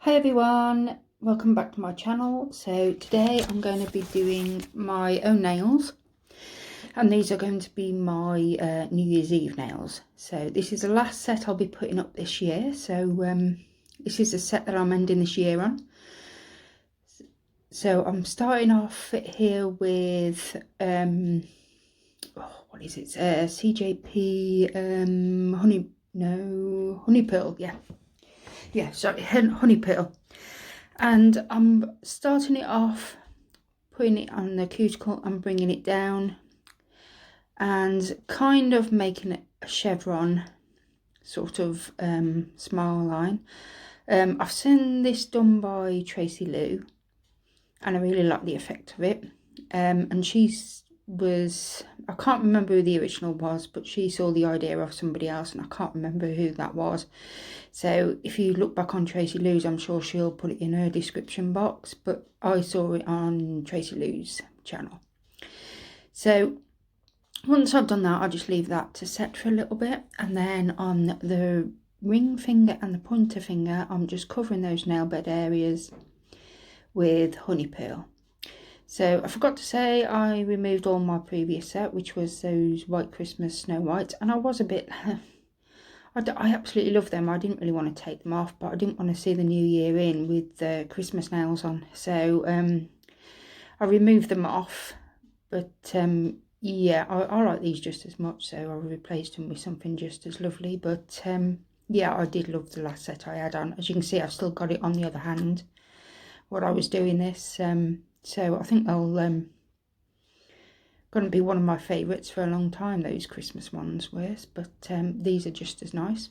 Hi everyone, welcome back to my channel. So today I'm going to be doing my own nails, and these are going to be my New Year's Eve nails. So this is the last set I'll be putting up this year. So this is the set that I'm ending this year on. So I'm starting off here with what is it? CJP honey pearl. Sorry, honey pearl. And I'm starting it off, putting it on the cuticle and bringing it down and kind of making it a chevron sort of smile line. I've seen this done by Tracy Lou and I really like the effect of it. And I can't remember who the original was, but she saw the idea of somebody else and I can't remember who that was. So if you look back on Tracy Lou's, I'm sure she'll put it in her description box, but I saw it on Tracy Lou's channel. So once I've done that, I'll just leave that to set for a little bit, and then on the ring finger and the pointer finger, I'm just covering those nail bed areas with honey pearl. So I forgot to say I removed all my previous set, which was those White Christmas Snow Whites, and I was a bit I absolutely love them. I didn't really want to take them off, but I didn't want to see the new year in with the Christmas nails on, so I removed them off. But yeah, I like these just as much, so I replaced them with something just as lovely. But yeah, I did love the last set I had on. As you can see, I've still got it on the other hand while I was doing this, so I think they'll going to be one of my favourites for a long time, those Christmas ones were, but these are just as nice.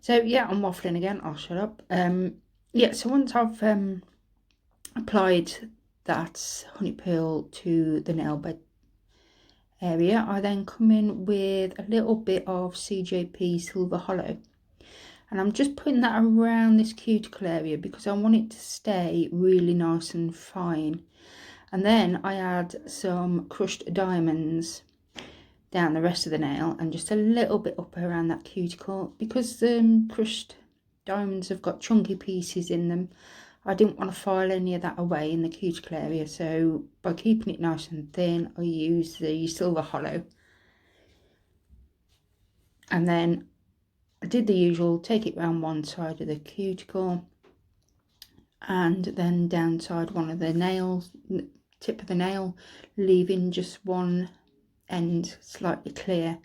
So yeah, I'm waffling again, I'll shut up. Yeah, so once I've applied that honey pearl to the nail bed area, I then come in with a little bit of CJP Silver Hollow, and I'm just putting that around this cuticle area because I want it to stay really nice and fine. And then I add some crushed diamonds down the rest of the nail and just a little bit up around that cuticle, because the crushed diamonds have got chunky pieces in them. I didn't want to file any of that away in the cuticle area, so by keeping it nice and thin, I use the Silver Hollow. And then I did the usual, take it round one side of the cuticle and then downside one of the nails, tip of the nail, leaving just one end slightly clear.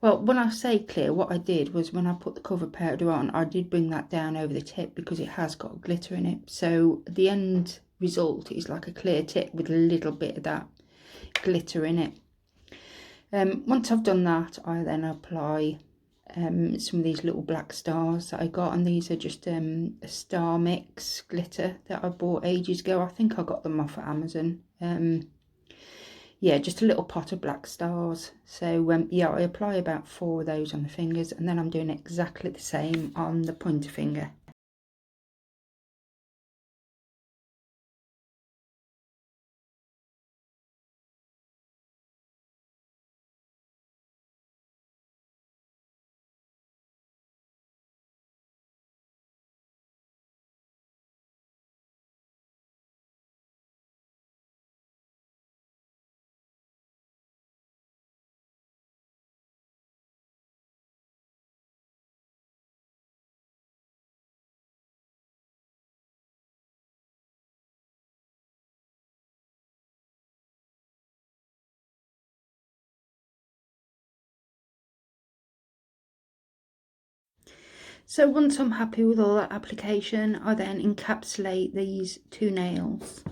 Well, when I say clear, what I did was when I put the cover powder on, I did bring that down over the tip because it has got glitter in it, so the end result is like a clear tip with a little bit of that glitter in it. Once I've done that, I then apply some of these little black stars that I got, and these are just a star mix glitter that I bought ages ago. I think I got them off at Amazon. Yeah, just a little pot of black stars. So yeah, I apply about 4 of those on the fingers, and then I'm doing exactly the same on the pointer finger. So once I'm happy with all that application, I then encapsulate these 2 nails.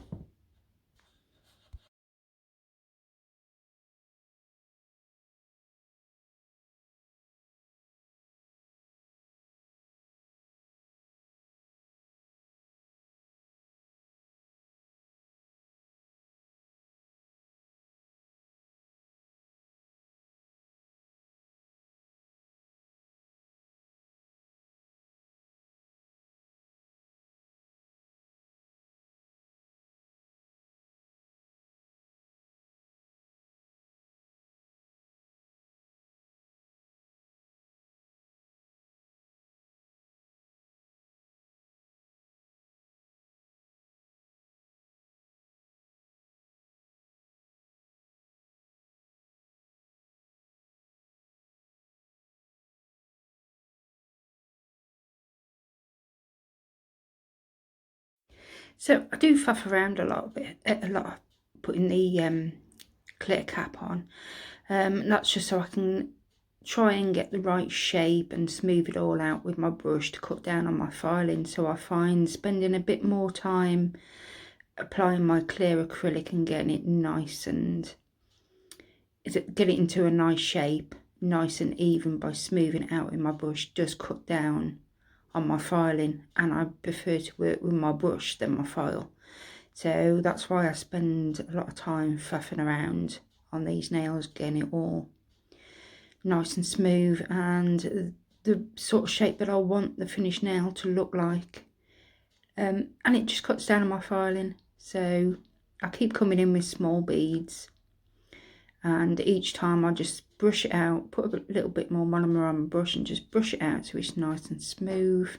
So I do faff around a lot, putting the clear cap on. That's just so I can try and get the right shape and smooth it all out with my brush to cut down on my filing. So I find spending a bit more time applying my clear acrylic and getting it nice and get it into a nice shape, nice and even, by smoothing it out with my brush does cut down on my filing, and I prefer to work with my brush than my file. So that's why I spend a lot of time faffing around on these nails, getting it all nice and smooth and the sort of shape that I want the finished nail to look like. And it just cuts down on my filing. So I keep coming in with small beads, and each time I just brush it out, put a little bit more monomer on my brush and just brush it out so it's nice and smooth.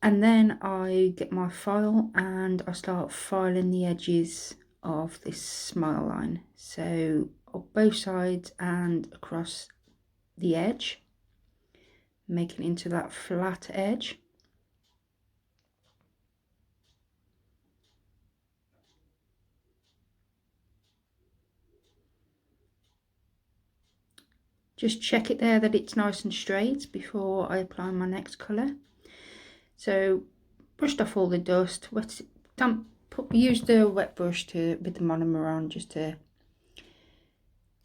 And then I get my file and I start filing the edges of this smile line. So on both sides and across the edge, making it into that flat edge. Just check it there that it's nice and straight before I apply my next colour. So brushed off all the dust, use the wet brush with the monomer on just to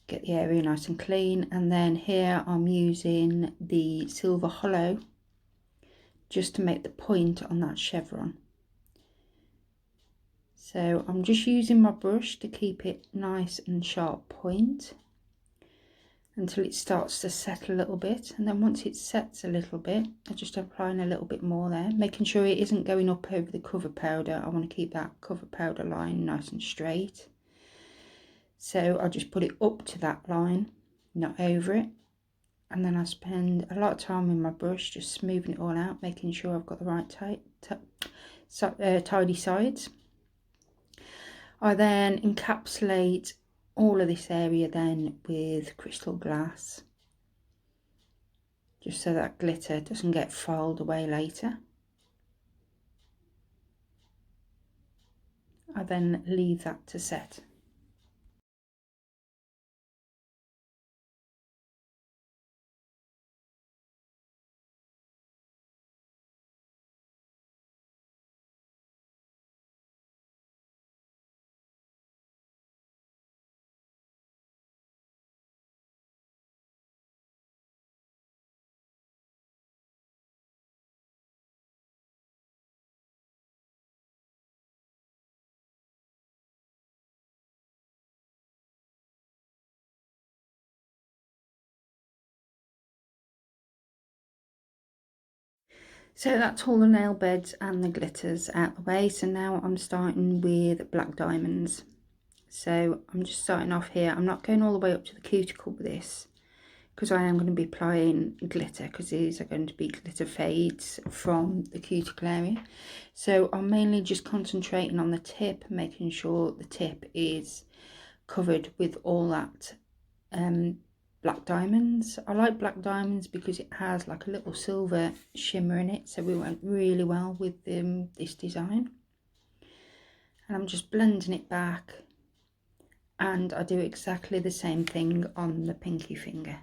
get the area nice and clean. And then here I'm using the silver holo just to make the point on that chevron. So I'm just using my brush to keep it nice and sharp point until it starts to set a little bit, and then once it sets a little bit, I'm just applying a little bit more there, making sure it isn't going up over the cover powder. I want to keep that cover powder line nice and straight, so I'll just put it up to that line, not over it. And then I spend a lot of time with my brush just smoothing it all out, making sure I've got the right tidy sides. I then encapsulate all of this area then with crystal glass, just so that glitter doesn't get filed away later. I then leave that to set. So that's all the nail beds and the glitters out the way. So now I'm starting with black diamonds. So I'm just starting off here. I'm not going all the way up to the cuticle with this, because I am going to be applying glitter, because these are going to be glitter fades from the cuticle area. So I'm mainly just concentrating on the tip, making sure the tip is covered with all that black diamonds. I like black diamonds because it has like a little silver shimmer in it, so it went really well with this design. And I'm just blending it back, and I do exactly the same thing on the pinky finger.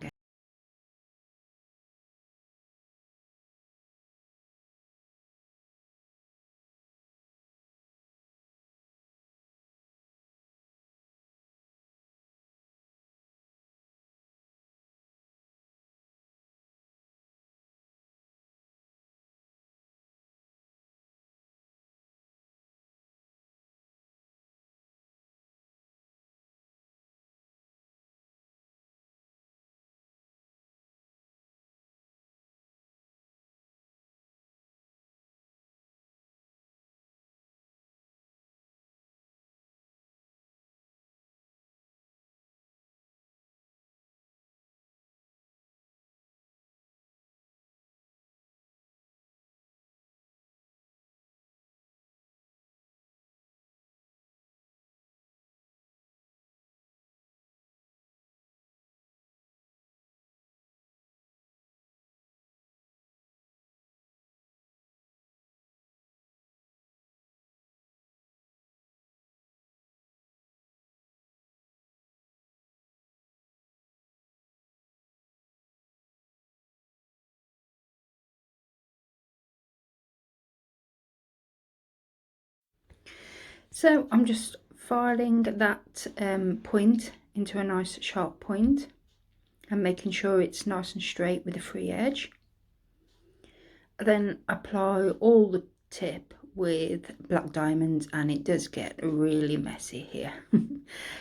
So I'm just filing that point into a nice sharp point and making sure it's nice and straight with a free edge. Then apply all the tip with black diamonds, and it does get really messy here.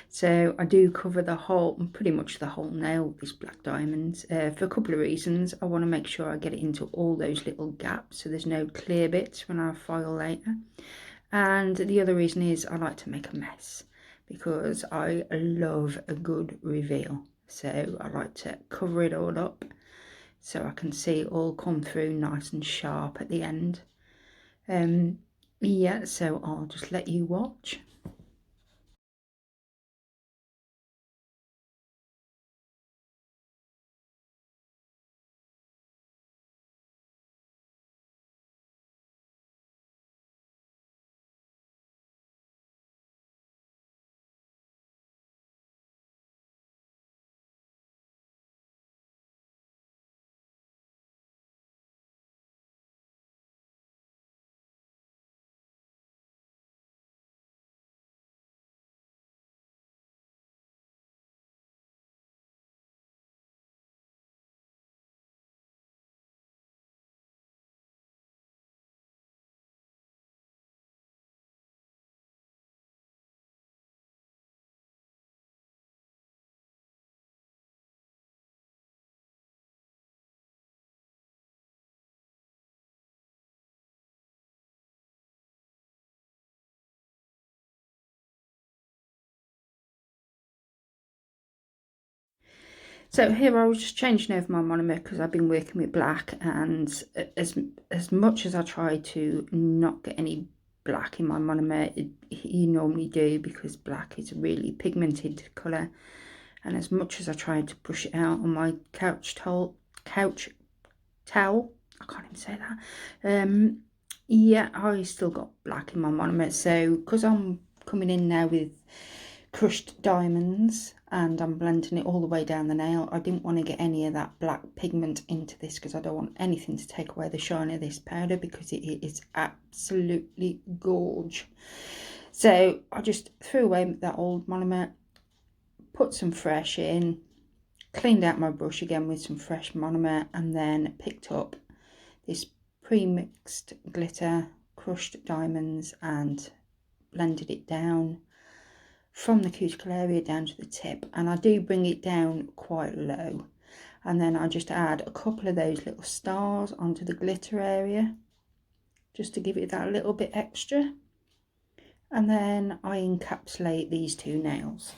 So I do cover the whole, pretty much the whole nail with these black diamonds for a couple of reasons. I want to make sure I get it into all those little gaps so there's no clear bits when I file later. And the other reason is I like to make a mess because I love a good reveal. So I like to cover it all up so I can see it all come through nice and sharp at the end. Yeah, so I'll just let you watch. So here I was just changing over my monomer because I've been working with black, and as much as I try to not get any black in my monomer, you normally do, because black is a really pigmented colour, and as much as I tried to push it out on my couch towel, I can't even say that, yeah, I still got black in my monomer. So because I'm coming in now with crushed diamonds and I'm blending it all the way down the nail, I didn't want to get any of that black pigment into this because I don't want anything to take away the shine of this powder, because it is absolutely gorge. So I just threw away that old monomer, put some fresh in, cleaned out my brush again with some fresh monomer, and then picked up this pre-mixed glitter, crushed diamonds, and blended it down from the cuticle area down to the tip. And I do bring it down quite low, and then I just add a couple of those little stars onto the glitter area just to give it that little bit extra, and then I encapsulate these two nails.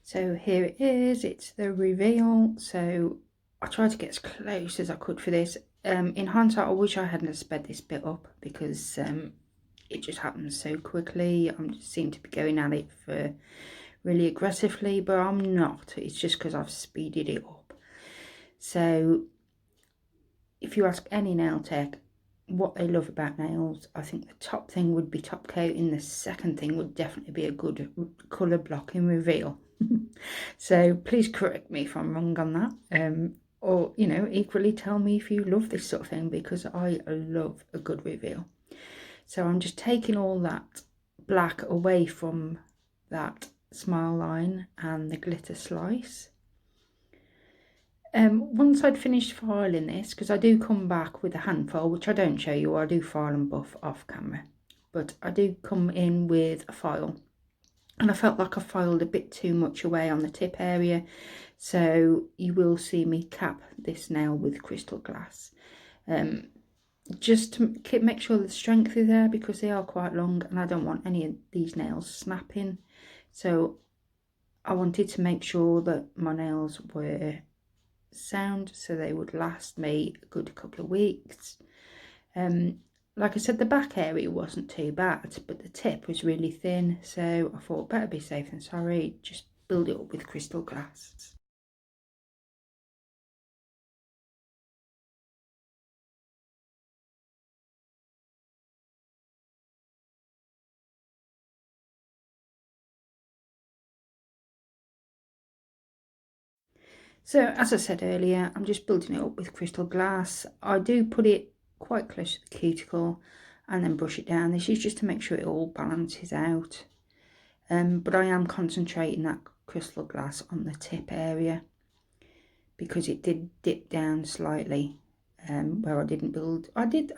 So here it is, it's the reveal. So I tried to get as close as I could for this. In hindsight, I wish I hadn't sped this bit up, because it just happens so quickly. I just seem to be going at it for really aggressively, but I'm not. It's just because I've speeded it up. So if you ask any nail tech what they love about nails, I think the top thing would be top coating. The second thing would definitely be a good colour blocking reveal. So please correct me if I'm wrong on that, or you know, equally tell me if you love this sort of thing, because I love a good reveal. So I'm just taking all that black away from that smile line and the glitter slice. Once I'd finished filing this, because I do come back with a hand file, which I don't show you, I do file and buff off camera, but I do come in with a file, and I felt like I filed a bit too much away on the tip area, so you will see me cap this nail with crystal glass, just to make sure the strength is there, because they are quite long and I don't want any of these nails snapping. So I wanted to make sure that my nails were sound, so they would last me a good couple of weeks. Like I said, the back area wasn't too bad, but the tip was really thin, so I thought better be safe than sorry, just build it up with crystal glass. So as I said earlier, I'm just building it up with crystal glass. I do put it quite close to the cuticle and then brush it down. This is just to make sure it all balances out. But I am concentrating that crystal glass on the tip area, because it did dip down slightly, where I didn't build. I did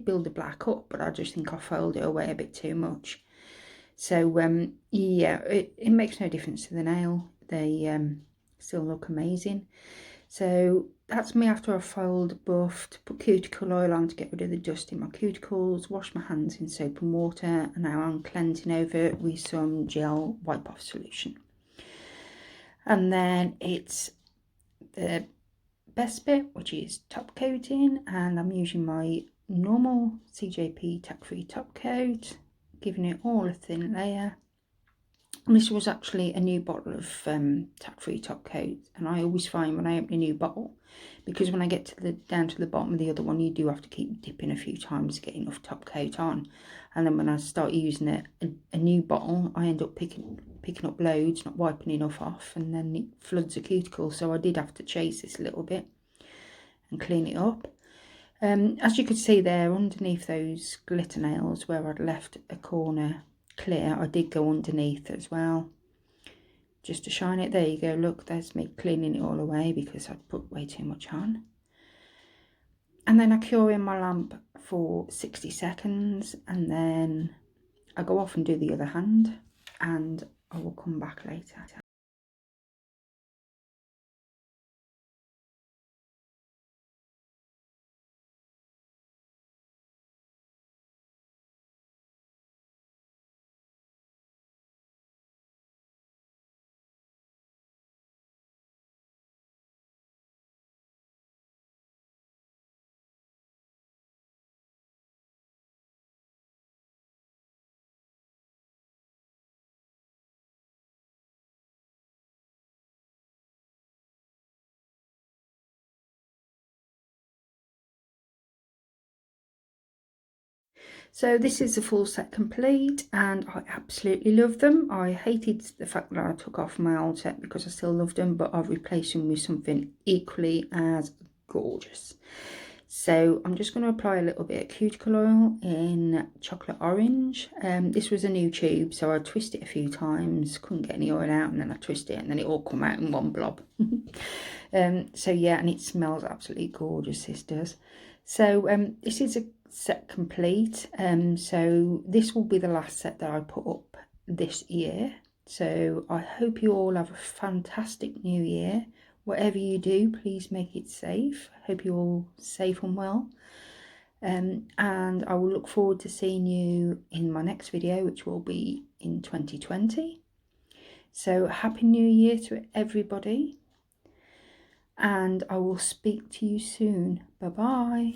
build the black up, but I just think I folded it away a bit too much. So yeah, it makes no difference to the nail. They still look amazing. So that's me after I've filed, buffed, put cuticle oil on to get rid of the dust in my cuticles, wash my hands in soap and water, and now I'm cleansing over it with some gel wipe off solution. And then it's the best bit, which is top coating, and I'm using my normal CJP tack free top coat, giving it all a thin layer. And this was actually a new bottle of tack free top coat, and I always find when I open a new bottle, because when I get to the down to the bottom of the other one, you do have to keep dipping a few times to get enough top coat on, and then when I start using a new bottle, I end up picking up loads, not wiping enough off, and then it floods the cuticle. So I did have to chase this a little bit and clean it up. As you could see there, underneath those glitter nails where I'd left a corner clear, I did go underneath as well, just to shine it. There you go, look, there's me cleaning it all away because I'd put way too much on. And then I cure in my lamp for 60 seconds, and then I go off and do the other hand, and I will come back later. So this is the full set complete, and I absolutely love them. I hated the fact that I took off my old set because I still loved them, but I've replaced them with something equally as gorgeous. So I'm just going to apply a little bit of cuticle oil in chocolate orange. This was a new tube, so I twisted it a few times, couldn't get any oil out, and then I twisted it and then it all come out in one blob. So yeah, and it smells absolutely gorgeous, this does. So this is a set complete, so this will be the last set that I put up this year. So I hope you all have a fantastic new year. Whatever you do, please make it safe. Hope you're all safe and well, and I will look forward to seeing you in my next video, which will be in 2020. So Happy New Year to everybody, and I will speak to you soon. Bye bye.